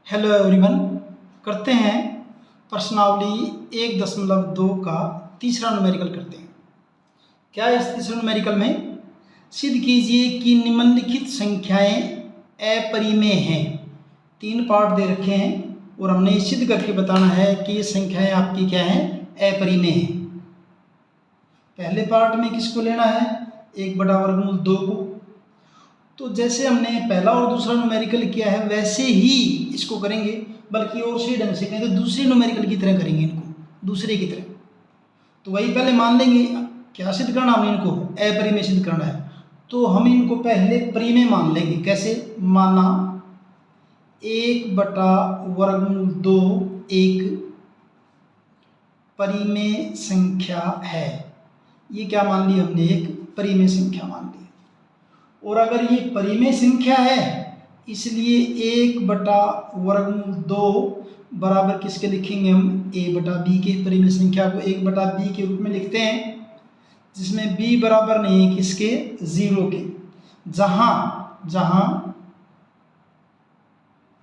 Hello everyone. करते हैं प्रश्नावली 1.2 का तीसरा न्यूमेरिकल करते हैं। क्या है इस तीसरे न्यूमेरिकल में? सिद्ध कीजिए कि निम्नलिखित संख्याएं अपरिमेय हैं। 3 पार्ट दे रखे हैं और हमने ये सिद्ध करके बताना है कि ये संख्याएं आपकी क्या हैं, अपरिमेय हैं। पहले पार्ट में किसको लेना है? 1/वर्गमूल 2 को। तो जैसे हमने पहला और दूसरा न्यूमेरिकल किया है वैसे ही इसको करेंगे, बल्कि और सही ढंग से कहें तो दूसरे न्यूमेरिकल की तरह करेंगे इनको, दूसरे की तरह। तो वही पहले मान लेंगे। क्या सिद्ध करना हमने इनको? अपरिमेय सिद्ध करना है। तो हम इनको पहले परिमेय मान लेंगे। कैसे? माना 1/वर्गमूल 2 एक परिमेय संख्या है। ये क्या मान ली हमने? एक परिमेय संख्या मान ली। और अगर ये परिमेय संख्या है इसलिए 1/वर्गमूल 2 बराबर किसके लिखेंगे हम? a/b के। परिमेय संख्या को 1/b के रूप में लिखते हैं, जिसमें b बराबर नहीं है किसके? 0 के। जहां जहां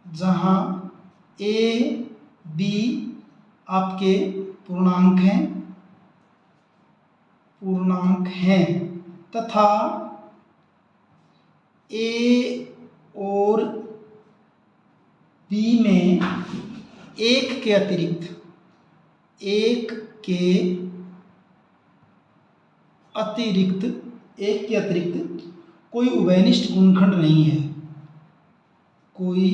जहां a b आपके पूर्णांक हैं तथा ए और बी में एक के अतिरिक्त कोई उभयनिष्ठ गुणनखंड नहीं है। कोई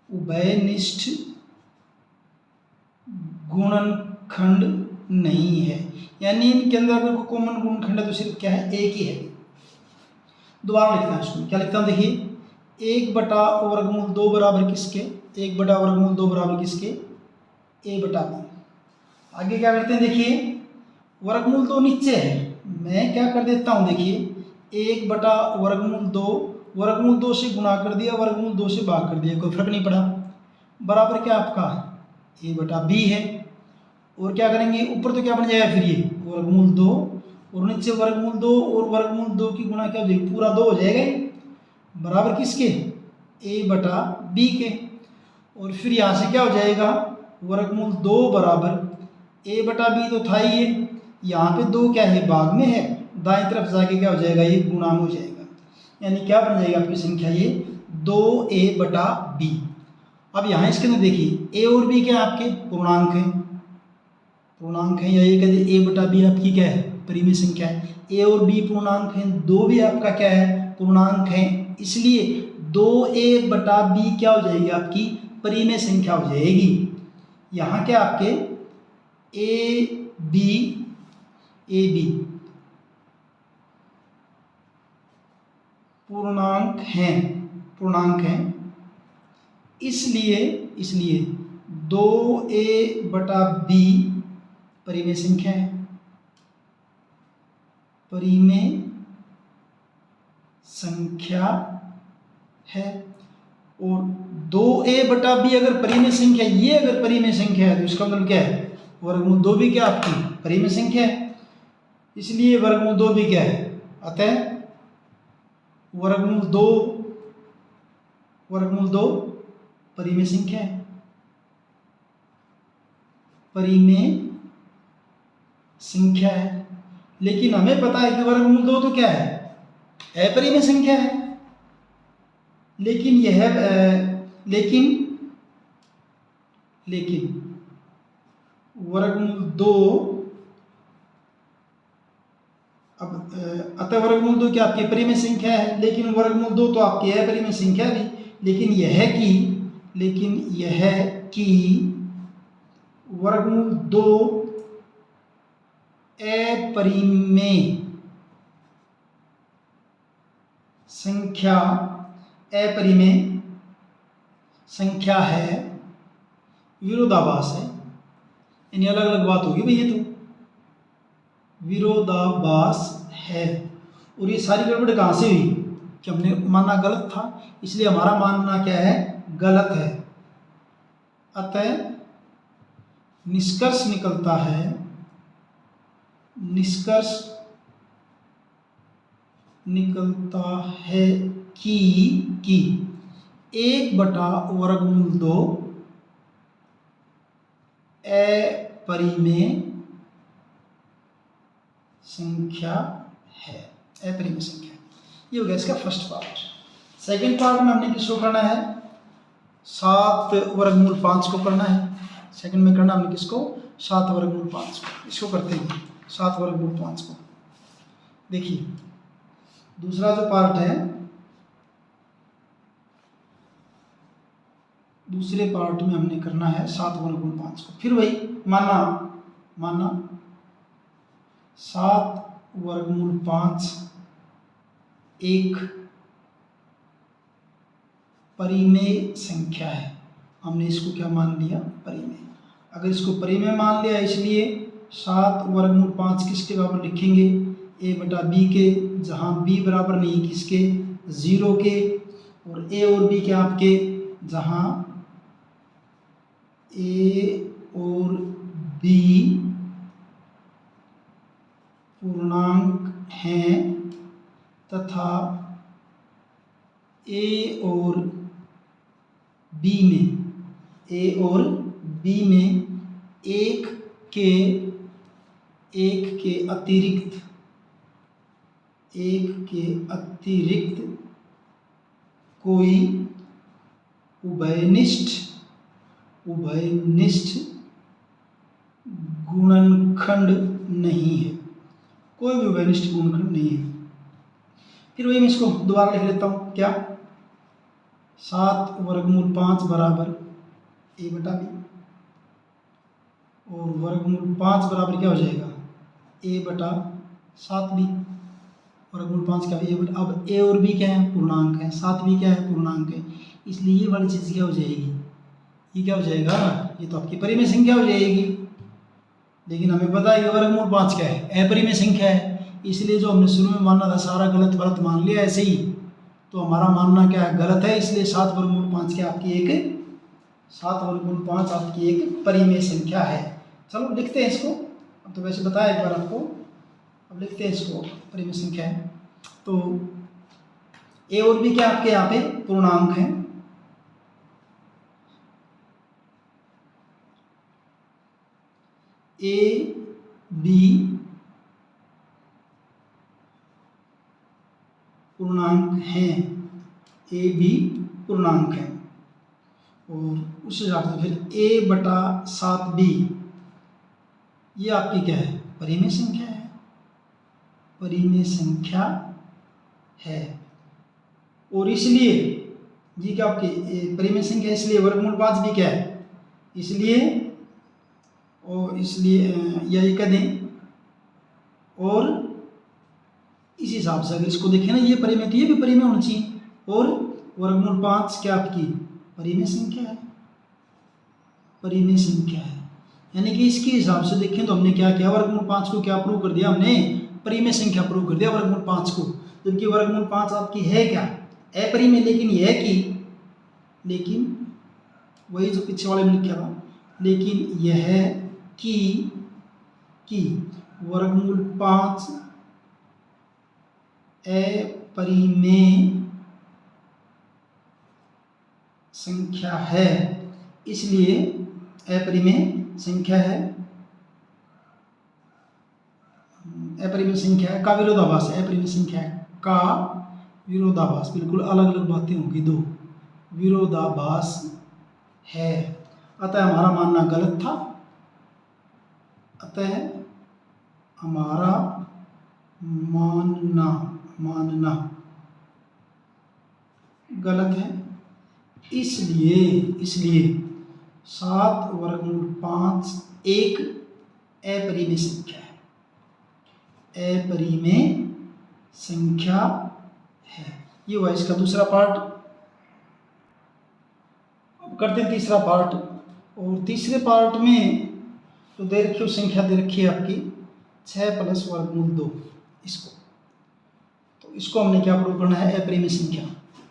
उभयनिष्ठ गुणनखंड नहीं है, यानी इनके अंदर अगर कोई कॉमन गुणनखंड है तो सिर्फ क्या है? एक ही है। दोबारा लिखना है इसको। क्या लिखता हूँ? देखिए 1/वर्गमूल 2 बराबर किसके? 1/वर्गमूल 2 बराबर किसके? a/b। आगे क्या करते हैं? देखिए वर्गमूल 2 नीचे है, मैं क्या कर देता हूँ? देखिए 1/वर्गमूल 2 से गुणा कर दिया, वर्गमूल 2 से भाग कर दिया, कोई फर्क नहीं पड़ा। बराबर क्या आपका? a/b है। और क्या करेंगे? ऊपर तो क्या बन जाएगा फिर? ये वर्गमूल 2 और नीचे वर्गमूल 2 और वर्गमूल 2 की गुणा क्या हो जाएगी? पूरा 2 हो जाएगा बराबर किसके? a/b के। और फिर यहाँ से क्या हो जाएगा? वर्गमूल 2 बराबर a/b तो था ही ये, यहाँ पे 2 क्या है? भाग में है, दाएं तरफ जाके क्या हो जाएगा? ये गुणा हो जाएगा, यानी क्या बन जाएगा आपकी संख्या? ये 2a/b। अब यहाँ इसके अंदर देखिए a और b क्या आपके? पूर्णांक है, या ये कहते a/b आपकी क्या है? परिमेय संख्या है। a और b पूर्णांक हैं, 2 भी आपका क्या है? पूर्णांक है। इसलिए 2a/b क्या हो जाएगी? आपकी परिमेय संख्या हो जाएगी। यहाँ क्या आपके ab पूर्णांक हैं, इसलिए 2a/b परिमेय संख्या है। और 2a/b अगर परिमेय संख्या, ये अगर परिमेय संख्या है तो इसका मतलब क्या है? वर्गमूल 2 भी क्या आपकी परिमेय संख्या है, इसलिए वर्गमूल 2 भी क्या है? अतः वर्गमूल 2 परिमेय संख्या है। लेकिन हमें पता है कि वर्गमूल 2 तो क्या है? अपरिमेय संख्या है। लेकिन वर्गमूल 2 अतः वर्गमूल 2 क्या आपकी परिमेय संख्या है, लेकिन वर्गमूल 2 तो आपकी अपरिमेय संख्या भी। लेकिन यह कि वर्गमूल 2 अपरिमेय संख्या है, विरोधाभास है। यानी अलग अलग बात होगी भाई, ये तो विरोधाभास है। और ये सारी गड़बड़ कहाँ से हुई? कि हमने माना गलत था, इसलिए हमारा मानना क्या है? गलत है। अतः निष्कर्ष निकलता है कि 1/√2 अपरिमेय संख्या है। अपरिमेय संख्या, ये हो गया इसका फर्स्ट पार्ट। सेकंड पार्ट में हमने किसको करना है? 7√5 को करना है। सेकंड में करना हमने किसको? 7√5 को। इसको करते हैं 7√5 को। देखिए दूसरा जो पार्ट है, दूसरे पार्ट में हमने करना है 7√5 को। फिर वही मानना 7√5 एक परिमेय संख्या है। हमने इसको क्या मान लिया? परिमेय। अगर इसको परिमेय मान लिया, इसलिए 7√5 किसके बराबर लिखेंगे? a/b के, जहाँ b बराबर नहीं किसके? 0 के। और a और b क्या आपके? जहाँ a और b पूर्णांक हैं तथा a और b में एक के अतिरिक्त कोई उभयनिष्ठ गुणनखंड नहीं है। कोई भी उभयनिष्ठ गुणनखंड नहीं है। फिर वही मैं इसको दोबारा लिख लेता हूँ। क्या? 7√5 बराबर a/b, और √5 बराबर क्या हो जाएगा? a/7b। √5 क्या? अब a और b क्या है? पूर्णांक है। 7b क्या है? पूर्णांक है। इसलिए ये वाली चीज़ क्या हो जाएगी? ये क्या हो जाएगा? ये तो आपकी परिमेय संख्या हो जाएगी। लेकिन हमें पता है कि √5 क्या है? अपरिमेय संख्या है। इसलिए जो हमने शुरू में माना था सारा गलत मान लिया ऐसे ही, तो हमारा मानना क्या है? गलत है। इसलिए 7√5 क्या आपकी एक 7√5 आपकी एक परिमेय संख्या है। चलो लिखते हैं इसको। अब तो वैसे बताया एक बार आपको, अब लिखते हैं इसको। परिमेय संख्या है तो a और b क्या आपके यहाँ पे पूर्णांक हैं। a b पूर्णांक हैं, a b पूर्णांक हैं। और उस हिसाब से फिर a/7b ये आपकी क्या है? परिमेय संख्या है। परिमेय संख्या है। और इसलिए ये क्या आपकी परिमेय संख्या, इसलिए √5 भी क्या है? इसलिए यही कह दें। और इस हिसाब से अगर इसको देखें ना, ये परिमेय तो ये भी परिमेय होना चाहिए। और √5 क्या आपकी परिमेय संख्या है। परिमेय संख्या है, यानी कि इसके हिसाब से देखें तो हमने क्या किया? √5 को क्या प्रूव कर दिया? हमने परिमेय संख्या प्रूव कर दिया √5 को। जबकि √5 आपकी है क्या? अपरिमेय। लेकिन यह लेकिन वही जो पीछे वाले में लिखा था, लेकिन यह कि √5 अपरिमेय संख्या है। इसलिए अपरिमेय संख्या है, अपरिमेय संख्या का विरोधाभास है। अपरिमेय संख्या का विरोधाभास, बिल्कुल अलग अलग बातें होंगी, दो विरोधाभास है। अतः हमारा मानना गलत था। अतः हमारा मानना गलत है। इसलिए 7√5 एक अपरिमेय संख्या है। अपरिमेय संख्या है। ये हुआ इसका दूसरा पार्ट। अब करते हैं तीसरा पार्ट। और तीसरे पार्ट में तो दे रखी हो संख्या, दे रखी है आपकी 6 + √2। इसको हमने क्या प्रूव करना है? अपरिमेय संख्या।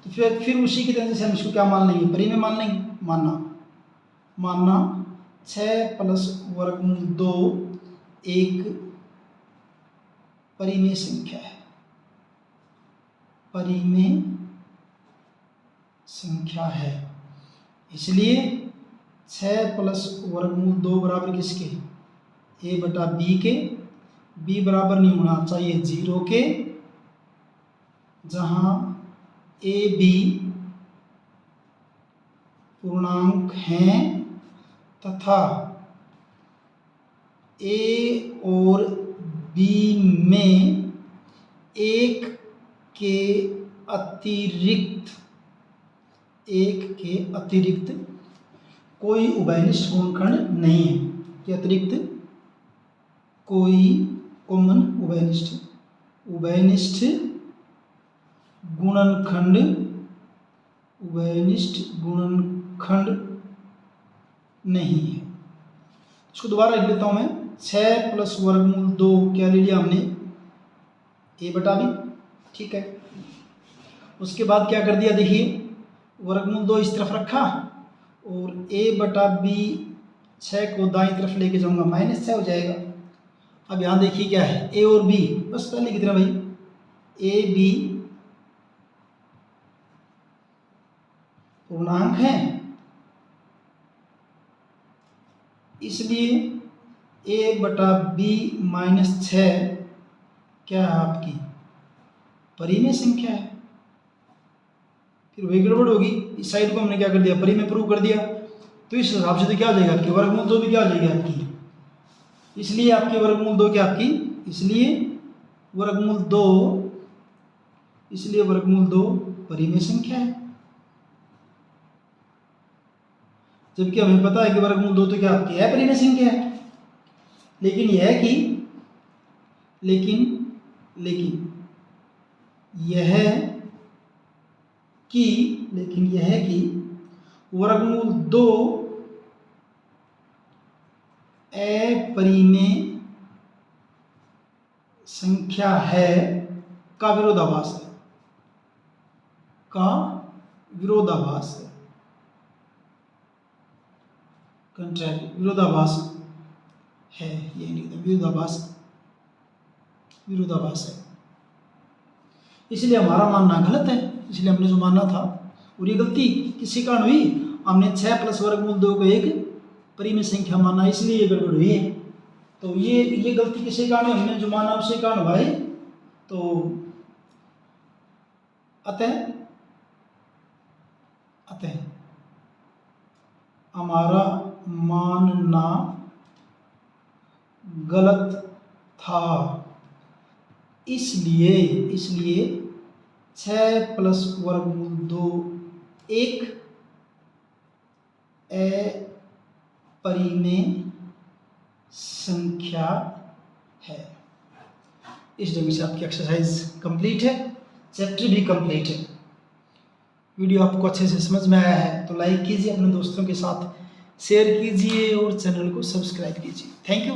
तो फिर उसी की तरह से हम इसको क्या मान लेंगे? परिमेय मान लेंगे। मानना 6 + √2 एक परिमेय संख्या है। परिमेय संख्या है। इसलिए 6 प्लस वर्गमूल 2 बराबर किसके, ए बटा बी के। बी बराबर नहीं होना चाहिए 0 के, जहाँ ए बी पूर्णांक हैं तथा ए और बी में एक के अतिरिक्त कोई उभयनिष्ठ गुणनखंड नहीं है। के अतिरिक्त कोई कॉमन उभयनिष्ठ गुणनखंड नहीं है। इसको दोबारा लिख लेता हूं मैं। 6 प्लस वर्गमूल 2 क्या ले लिया हमने, ए बटा बी, ठीक है। उसके बाद क्या कर दिया, देखिए वर्गमूल 2 इस तरफ रखा और ए बटा बी 6 को दाईं तरफ लेके जाऊंगा, -6 हो जाएगा। अब यहाँ देखिए क्या है, ए और बी, बस पहले कितना भाई, ए बी पूर्णांक है, इसलिए ए बटा बी -6 क्या है आपकी परिमेय संख्या है। फिर वही गड़बड़ होगी, इस साइड को हमने क्या कर दिया, परिमेय प्रूव कर दिया, तो इस हिसाब से तो क्या हो जाएगा आपकी वर्गमूल 2 भी क्या हो जाएगी आपकी। इसलिए आपकी वर्गमूल 2 क्या आपकी, इसलिए वर्गमूल 2 परिमेय संख्या है। जबकि हमें पता है कि वर्गमूल 2 तो क्या आपकी है, परिमेय संख्या है। लेकिन यह कि वर्गमूल 2 अपरिमेय संख्या है का विरोधाभास है, कंट्रारी, विरोधाभास है, ये नहीं था, विरोधाभास है। इसलिए हमारा मानना गलत है, इसलिए हमने जो माना था, और ये गलती किसी कारण हुई, हमने 6 प्लस वर्गमूल 2 को एक परिमेय संख्या माना, इसलिए ये गड़बड़ हुई है। तो ये गलती किसी कारण, हमने जो माना उसी कारण हुआ है। तो अतः हमारा मानना गलत था, इसलिए 6 प्लस वर्गमूल 2 एक अपरिमेय संख्या है। इस ढंग से आपकी एक्सरसाइज कंप्लीट है, चैप्टर भी कंप्लीट है। वीडियो आपको अच्छे से समझ में आया है तो लाइक कीजिए, अपने दोस्तों के साथ शेयर कीजिए और चैनल को सब्सक्राइब कीजिए। Thank you.